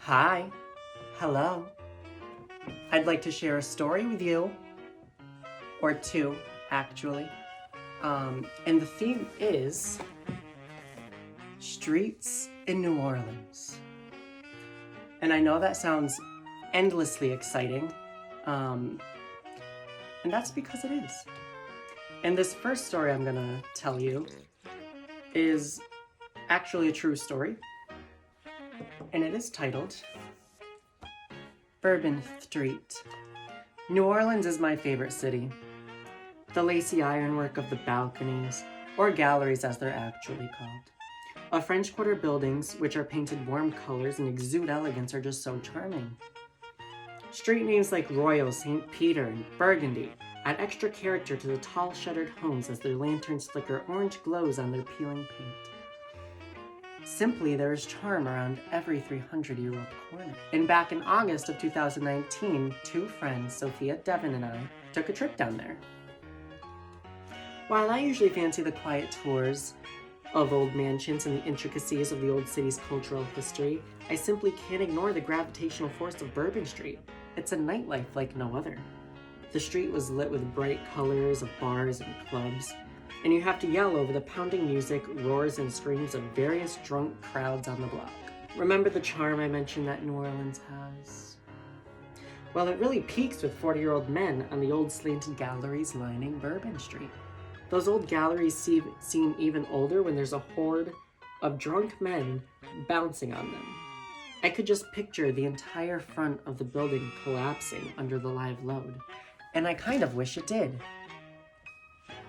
Hi. Hello. I'd like to share a story with you. Or two, actually. And the theme is streets in New Orleans. And I know that sounds endlessly exciting. And that's because it is. And this first story I'm gonna tell you is actually a true story. And it is titled Bourbon Threet. New Orleans is my favorite city. The lacy ironwork of the balconies, or galleries as they're actually called, of French Quarter buildings, which are painted warm colors and exude elegance, are just so charming. Street names like Royal, St. Peter, and Burgundy add extra character to the tall shuttered homes as their lanterns flicker orange glows on their peeling paint. Simply, there is charm around every 300-year-old corner. And back in August of 2019, two friends, Sophia, Devin, and I, took a trip down there. While I usually fancy the quiet tours of old mansions and the intricacies of the old city's cultural history, I simply can't ignore the gravitational force of Bourbon Street. It's a nightlife like no other. The street was lit with bright colors of bars and clubs, and you have to yell over the pounding music, roars, and screams of various drunk crowds on the block. Remember the charm I mentioned that New Orleans has? Well, it really peaks with 40-year-old men on the old slanted galleries lining Bourbon Street. Those old galleries seem even older when there's a horde of drunk men bouncing on them. I could just picture the entire front of the building collapsing under the live load, and I kind of wish it did.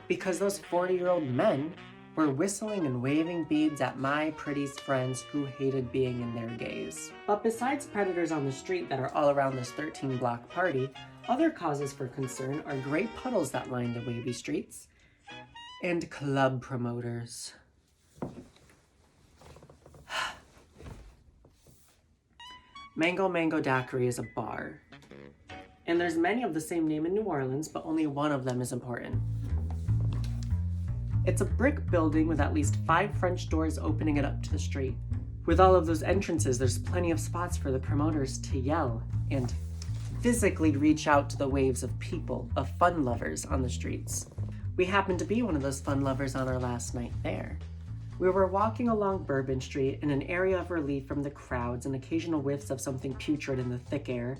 Because those 40-year-old men were whistling and waving beads at my pretty friends who hated being in their gaze. But besides predators on the street that are all around this 13-block party, other causes for concern are gray puddles that line the wavy streets, and club promoters. Mango Daiquiri is a bar, and there's many of the same name in New Orleans, but only one of them is important. It's a brick building with at least 5 French doors opening it up to the street. With all of those entrances, there's plenty of spots for the promoters to yell and physically reach out to the waves of people, of fun lovers on the streets. We happened to be one of those fun lovers on our last night there. We were walking along Bourbon Street in an area of relief from the crowds and occasional whiffs of something putrid in the thick air,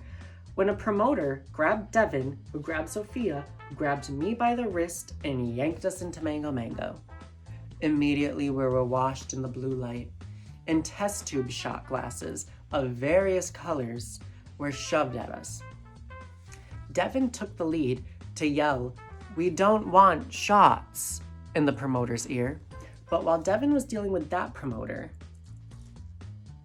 when a promoter grabbed Devin, who grabbed Sophia, who grabbed me by the wrist, and yanked us into Mango. Immediately we were washed in the blue light, and test tube shot glasses of various colors were shoved at us. Devin took the lead to yell, "We don't want shots," in the promoter's ear. But while Devin was dealing with that promoter,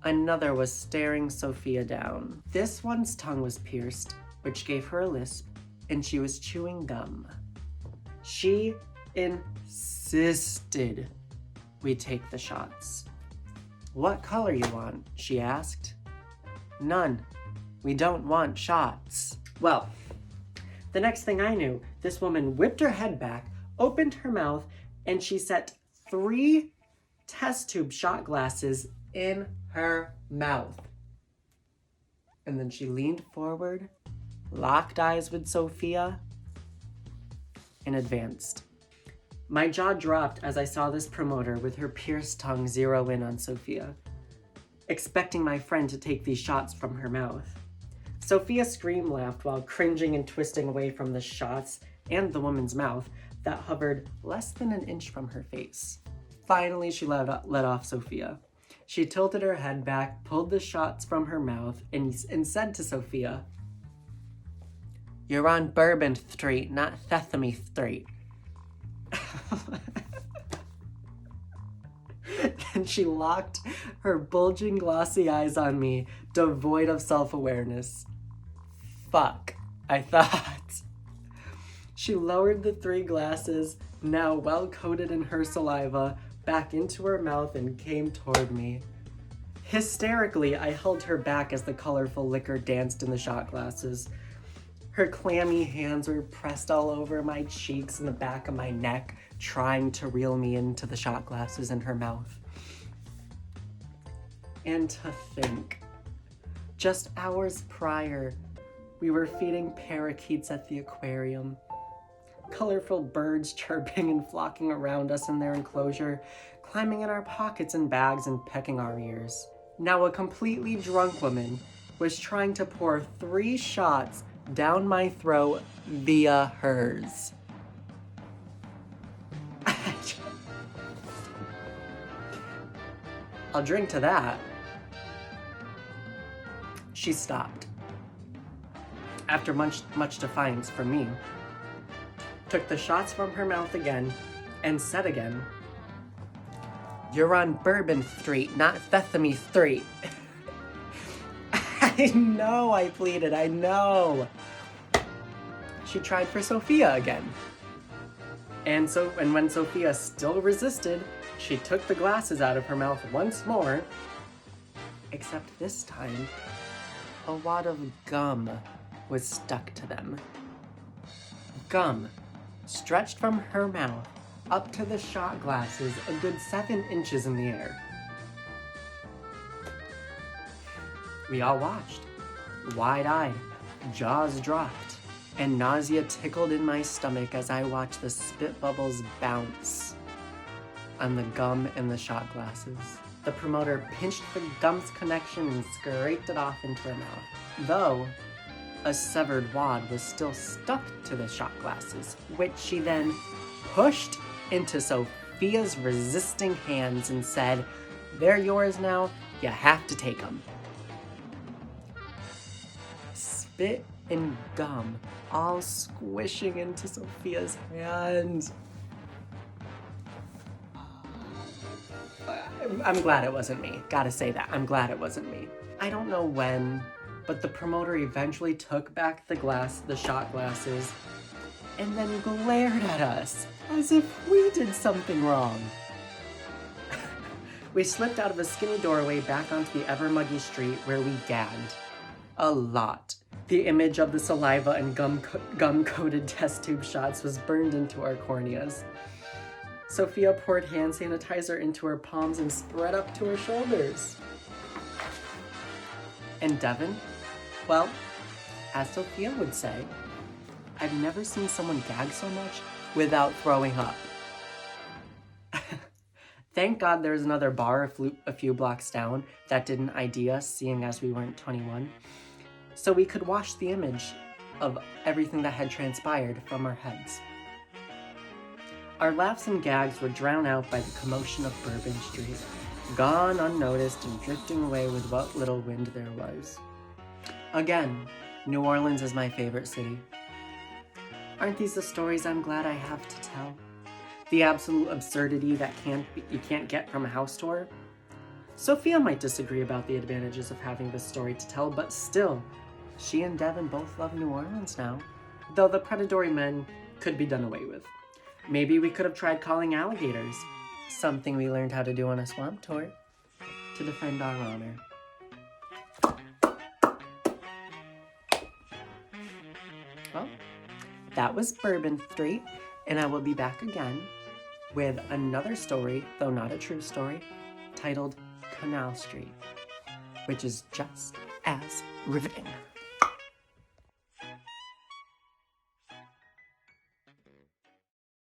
another was staring Sophia down. This one's tongue was pierced, which gave her a lisp, and she was chewing gum. She insisted we take the shots. "What color you want?" she asked. "None. We don't want shots." Well, the next thing I knew, this woman whipped her head back, opened her mouth, and she set 3 test tube shot glasses in her mouth. And then she leaned forward, locked eyes with Sophia, and advanced. My jaw dropped as I saw this promoter with her pierced tongue zero in on Sophia, expecting my friend to take these shots from her mouth. Sophia scream laughed while cringing and twisting away from the shots and the woman's mouth that hovered less than an inch from her face. Finally, she let off Sophia. She tilted her head back, pulled the shots from her mouth, and said to Sophia, "You're on Bourbon Street, not Sesame Street." Then she locked her bulging glossy eyes on me, devoid of self-awareness. Fuck, I thought. She lowered the 3 glasses, now well coated in her saliva, back into her mouth and came toward me. Hysterically, I held her back as the colorful liquor danced in the shot glasses. Her clammy hands were pressed all over my cheeks and the back of my neck, trying to reel me into the shot glasses in her mouth. And to think, Just hours prior, we were feeding parakeets at the aquarium. Colorful birds chirping and flocking around us in their enclosure, climbing in our pockets and bags and pecking our ears. Now a completely drunk woman was trying to pour 3 shots down my throat via hers. I'll drink to that. She stopped. After much defiance from me, took the shots from her mouth again, and said again, "You're on Bourbon Threet, not Sesame Street." I know, I pleaded, I know. She tried for Sophia again. And when Sophia still resisted, she took the glasses out of her mouth once more, except this time, a wad of gum was stuck to them. Gum stretched from her mouth up to the shot glasses a good 7 inches in the air. We all watched, wide-eyed, jaws dropped, and nausea tickled in my stomach as I watched the spit bubbles bounce on the gum in the shot glasses. The promoter pinched the gum's connection and scraped it off into her mouth, though a severed wad was still stuck to the shot glasses, which she then pushed into Sophia's resisting hands and said, "They're yours now, you have to take them." Spit and gum all squishing into Sophia's hands. I'm glad it wasn't me. Gotta say that. I'm glad it wasn't me. I don't know when, but the promoter eventually took back the shot glasses, and then glared at us as if we did something wrong. We slipped out of a skinny doorway back onto the ever-muggy street where we gagged. A lot. The image of the saliva and gum-coated test tube shots was burned into our corneas. Sophia poured hand sanitizer into her palms and spread up to her shoulders. And Devin, well, as Sophia would say, I've never seen someone gag so much without throwing up. Thank God there's another bar a few blocks down that didn't ID us, seeing as we weren't 21, so we could watch the image of everything that had transpired from our heads. Our laughs and gags were drowned out by the commotion of Bourbon Street, gone unnoticed and drifting away with what little wind there was. Again, New Orleans is my favorite city. Aren't these the stories I'm glad I have to tell? The absolute absurdity that you can't get from a house tour? Sophia might disagree about the advantages of having this story to tell, but still, she and Devin both love New Orleans now, though the predatory men could be done away with. Maybe we could have tried calling alligators, something we learned how to do on a swamp tour, to defend our honor. Well, that was Bourbon Street, and I will be back again with another story, though not a true story, titled Canal Street, which is just as riveting.